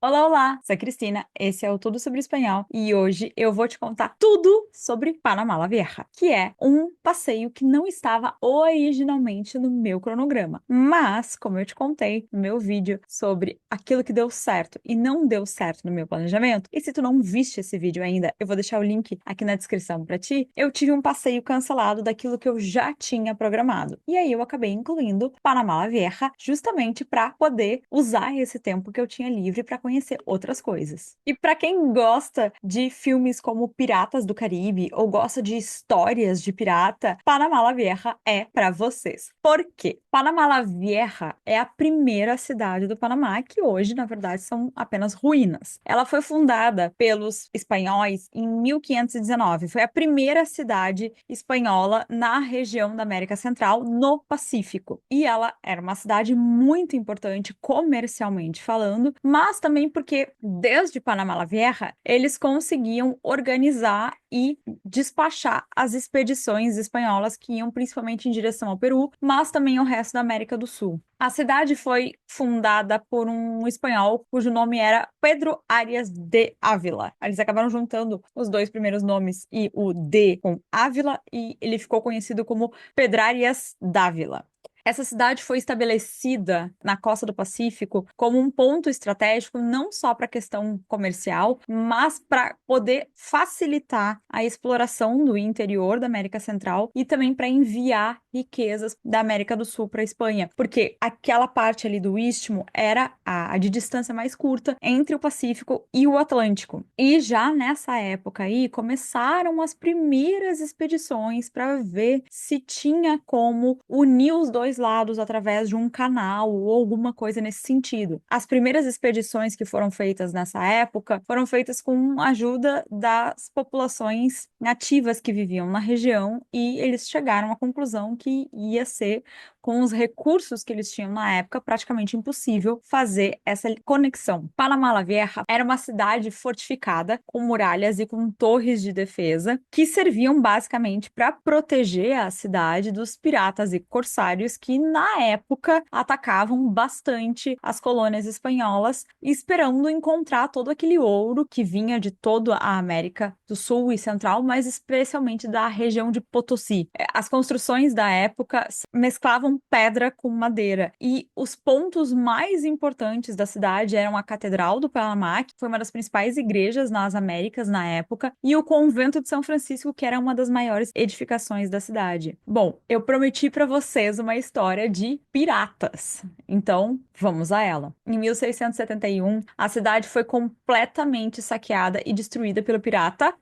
Olá, olá! Sou a Cristina, esse é o Tudo Sobre Espanhol e hoje eu vou te contar tudo sobre Panamá la Vieja, que é um passeio que não estava originalmente no meu cronograma. Mas, como eu te contei no meu vídeo sobre aquilo que deu certo e não deu certo no meu planejamento, e se tu não viste esse vídeo ainda, eu vou deixar o link aqui na descrição para ti, eu tive um passeio cancelado daquilo que eu já tinha programado. E aí eu acabei incluindo Panamá la Vieja justamente para poder usar esse tempo que eu tinha livre para conhecer outras coisas. E para quem gosta de filmes como Piratas do Caribe ou gosta de histórias de pirata, Panamá la Vieja é para vocês. Por quê? Panamá la Vieja é a primeira cidade do Panamá que hoje, na verdade, são apenas ruínas. Ela foi fundada pelos espanhóis em 1519. Foi a primeira cidade espanhola na região da América Central, no Pacífico. E ela era uma cidade muito importante comercialmente falando, mas também porque desde Panamá la Vieja eles conseguiam organizar e despachar as expedições espanholas que iam principalmente em direção ao Peru, mas também ao resto da América do Sul. A cidade foi fundada por um espanhol cujo nome era Pedro Arias de Ávila. Eles acabaram juntando os dois primeiros nomes e o D com Ávila e ele ficou conhecido como Pedrarias Dávila. Essa cidade foi estabelecida na costa do Pacífico como um ponto estratégico não só para a questão comercial, mas para poder facilitar a exploração do interior da América Central e também para enviar riquezas da América do Sul para a Espanha, porque aquela parte ali do Istmo era a de distância mais curta entre o Pacífico e o Atlântico. E já nessa época aí começaram as primeiras expedições para ver se tinha como unir os dois lados através de um canal ou alguma coisa nesse sentido. As primeiras expedições que foram feitas nessa época foram feitas com a ajuda das populações nativas que viviam na região e eles chegaram à conclusão que ia ser, com os recursos que eles tinham na época, praticamente impossível fazer essa conexão. Panamá la Vieja era uma cidade fortificada com muralhas e com torres de defesa que serviam basicamente para proteger a cidade dos piratas e corsários que na época atacavam bastante as colônias espanholas, esperando encontrar todo aquele ouro que vinha de toda a América do Sul e Central, mas especialmente da região de Potosí. As construções da época mesclavam pedra com madeira e os pontos mais importantes da cidade eram a Catedral do Panamá, que foi uma das principais igrejas nas Américas na época, e o Convento de São Francisco, que era uma das maiores edificações da cidade. Bom, eu prometi para vocês uma história de piratas, então vamos a ela. Em 1671, a cidade foi completamente saqueada e destruída pelo pirata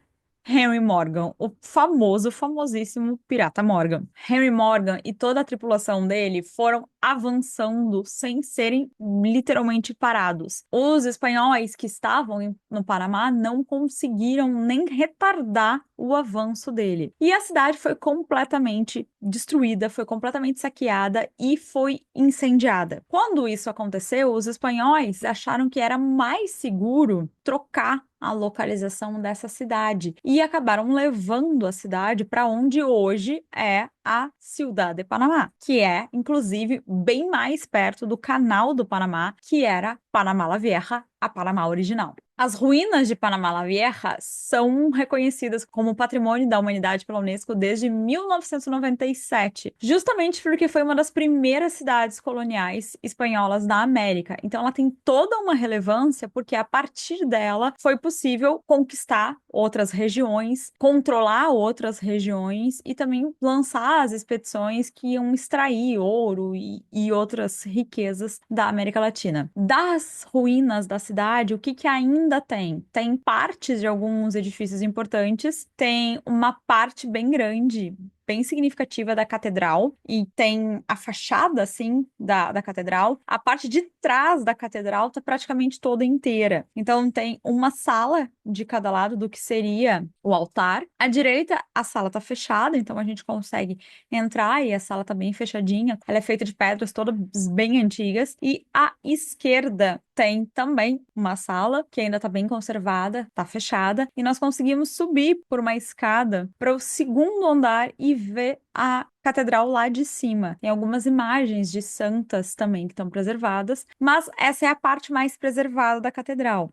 Henry Morgan, o famoso, famosíssimo pirata Morgan. Henry Morgan e toda a tripulação dele foram avançando sem serem literalmente parados. Os espanhóis que estavam no Panamá não conseguiram nem retardar o avanço dele. E a cidade foi completamente destruída, foi completamente saqueada e foi incendiada. Quando isso aconteceu, os espanhóis acharam que era mais seguro trocar a localização dessa cidade e acabaram levando a cidade para onde hoje é a Ciudad de Panamá, que é, inclusive, bem mais perto do Canal do Panamá, que era Panamá la Vieja, a Panamá original. As ruínas de Panamá la Vieja são reconhecidas como Patrimônio da Humanidade pela Unesco desde 1997, justamente porque foi uma das primeiras cidades coloniais espanholas da América. Então, ela tem toda uma relevância porque a partir dela foi possível conquistar outras regiões, controlar outras regiões e também lançar as expedições que iam extrair ouro e outras riquezas da América Latina. Das ruínas da cidade, o que que ainda tem? Tem partes de alguns edifícios importantes, tem uma parte bem grande, bem significativa da catedral e tem a fachada, assim, da catedral. A parte de trás da catedral tá praticamente toda inteira. Então, tem uma sala de cada lado do que seria o altar. À direita, a sala tá fechada, então a gente consegue entrar e a sala tá bem fechadinha. Ela é feita de pedras todas bem antigas. E à esquerda tem também uma sala que ainda tá bem conservada, tá fechada, e nós conseguimos subir por uma escada para o segundo andar e ver a catedral lá de cima. Tem algumas imagens de santas também que estão preservadas, mas essa é a parte mais preservada da catedral.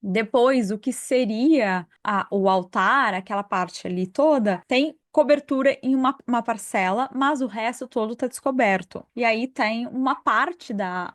Depois, o que seria o altar, aquela parte ali toda, tem cobertura em uma parcela, mas o resto todo está descoberto. E aí tem uma parte da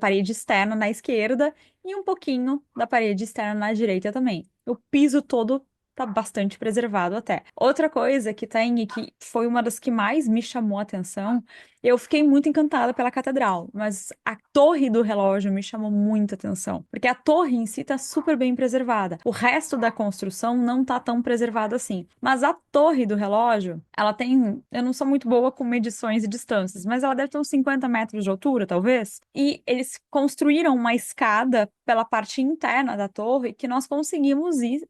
parede externa na esquerda e um pouquinho da parede externa na direita também. O piso todo tá bastante preservado até. Outra coisa que tem e que foi uma das que mais me chamou a atenção, eu fiquei muito encantada pela catedral, mas a torre do relógio me chamou muita atenção, porque a torre em si está super bem preservada. O resto da construção não está tão preservado assim, mas a torre do relógio, ela tem, eu não sou muito boa com medições e distâncias, mas ela deve ter uns 50 metros de altura, talvez. E eles construíram uma escada pela parte interna da torre que nós conseguimos ir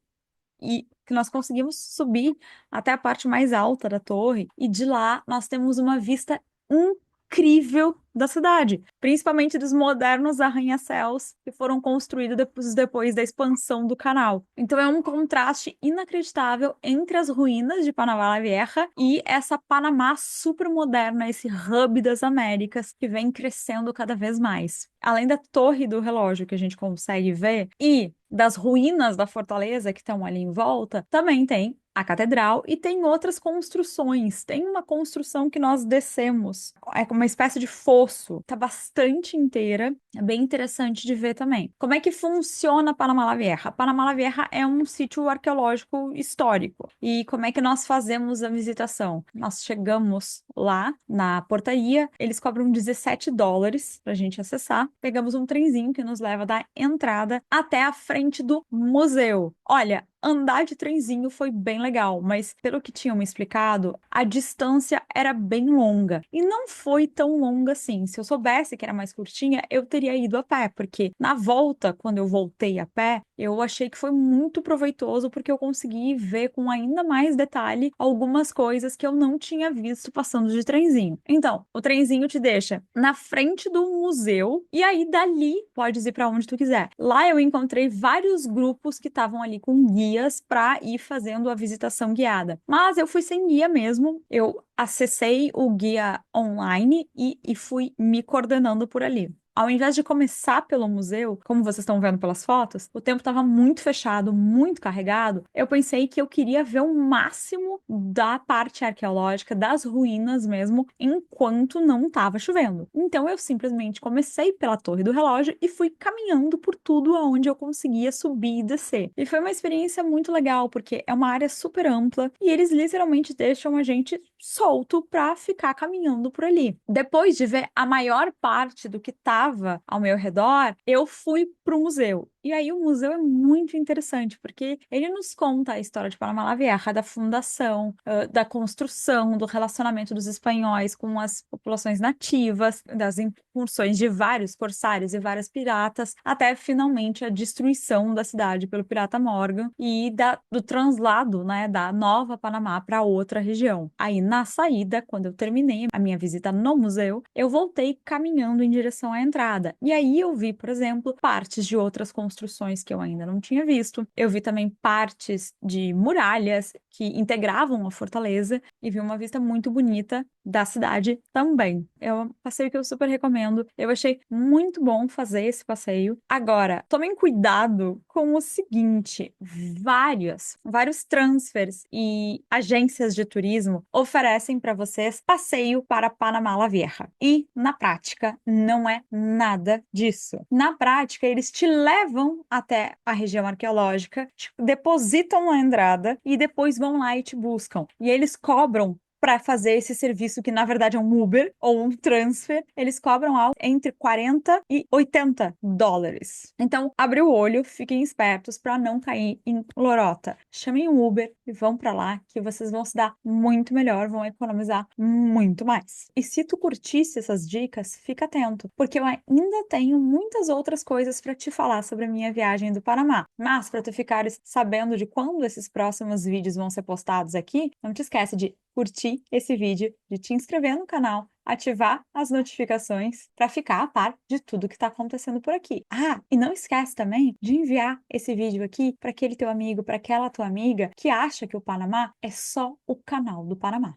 e que nós conseguimos subir até a parte mais alta da torre, e de lá nós temos uma vista incrível da cidade, principalmente dos modernos arranha-céus que foram construídos depois da expansão do canal. Então é um contraste inacreditável entre as ruínas de Panamá la Vieja e essa Panamá super moderna, esse hub das Américas que vem crescendo cada vez mais. Além da torre do relógio que a gente consegue ver e das ruínas da fortaleza que estão ali em volta, também tem a catedral e tem outras construções. Tem uma construção que nós descemos, é uma espécie de fosso, tá bastante inteira, é bem interessante de ver também. Como é que funciona Panamá la Vieja? Panamá la Vieja é um sítio arqueológico histórico. E como é que nós fazemos a visitação? Nós chegamos lá na portaria, eles cobram $17 pra gente acessar. Pegamos um trenzinho que nos leva da entrada até a frente do museu. Olha, andar de trenzinho foi bem legal, mas pelo que tinham me explicado, a distância era bem longa. E não foi tão longa assim. Se eu soubesse que era mais curtinha, eu teria ido a pé, porque na volta, quando eu voltei a pé, eu achei que foi muito proveitoso, porque eu consegui ver com ainda mais detalhe algumas coisas que eu não tinha visto passando de trenzinho. Então, o trenzinho te deixa na frente do museu, e aí dali podes ir para onde tu quiser. Lá eu encontrei vários grupos que estavam ali com guias para ir fazendo a visitação guiada. Mas eu fui sem guia mesmo, eu acessei o guia online e fui me coordenando por ali. Ao invés de começar pelo museu, como vocês estão vendo pelas fotos, o tempo estava muito fechado, muito carregado. Eu pensei que eu queria ver o máximo da parte arqueológica, das ruínas mesmo, enquanto não estava chovendo. Então eu simplesmente comecei pela Torre do Relógio e fui caminhando por tudo aonde eu conseguia subir e descer. E foi uma experiência muito legal, porque é uma área super ampla e eles literalmente deixam a gente solto para ficar caminhando por ali. Depois de ver a maior parte do que estava ao meu redor, eu fui para o museu. E aí o museu é muito interessante, porque ele nos conta a história de Panamá la Vieja, da fundação, da construção, do relacionamento dos espanhóis com as populações nativas, das incursões de vários corsários e vários piratas, até finalmente a destruição da cidade pelo pirata Morgan e do translado, né, da Nova Panamá para outra região. Aí na saída, quando eu terminei a minha visita no museu, eu voltei caminhando em direção à entrada. E aí eu vi, por exemplo, partes de outras construções que eu ainda não tinha visto. Eu vi também partes de muralhas que integravam a fortaleza e vi uma vista muito bonita da cidade também. É um passeio que eu super recomendo. Eu achei muito bom fazer esse passeio. Agora, tomem cuidado com o seguinte: vários transfers e agências de turismo oferecem para vocês passeio para Panamá la Vieja. E na prática não é nada disso. Na prática, eles te levam até a região arqueológica, te depositam na entrada e depois vão lá e te buscam. E eles cobram para fazer esse serviço que na verdade é um Uber ou um transfer, eles cobram algo entre 40 e 80 dólares. Então, abre o olho, fiquem espertos para não cair em lorota. Chamem um Uber e vão para lá que vocês vão se dar muito melhor, vão economizar muito mais. E se tu curtisse essas dicas, fica atento, porque eu ainda tenho muitas outras coisas para te falar sobre a minha viagem do Panamá. Mas para tu ficares sabendo de quando esses próximos vídeos vão ser postados aqui, não te esquece de curtir esse vídeo, de te inscrever no canal, ativar as notificações para ficar a par de tudo que está acontecendo por aqui. Ah, e não esquece também de enviar esse vídeo aqui para aquele teu amigo, para aquela tua amiga que acha que o Panamá é só o canal do Panamá.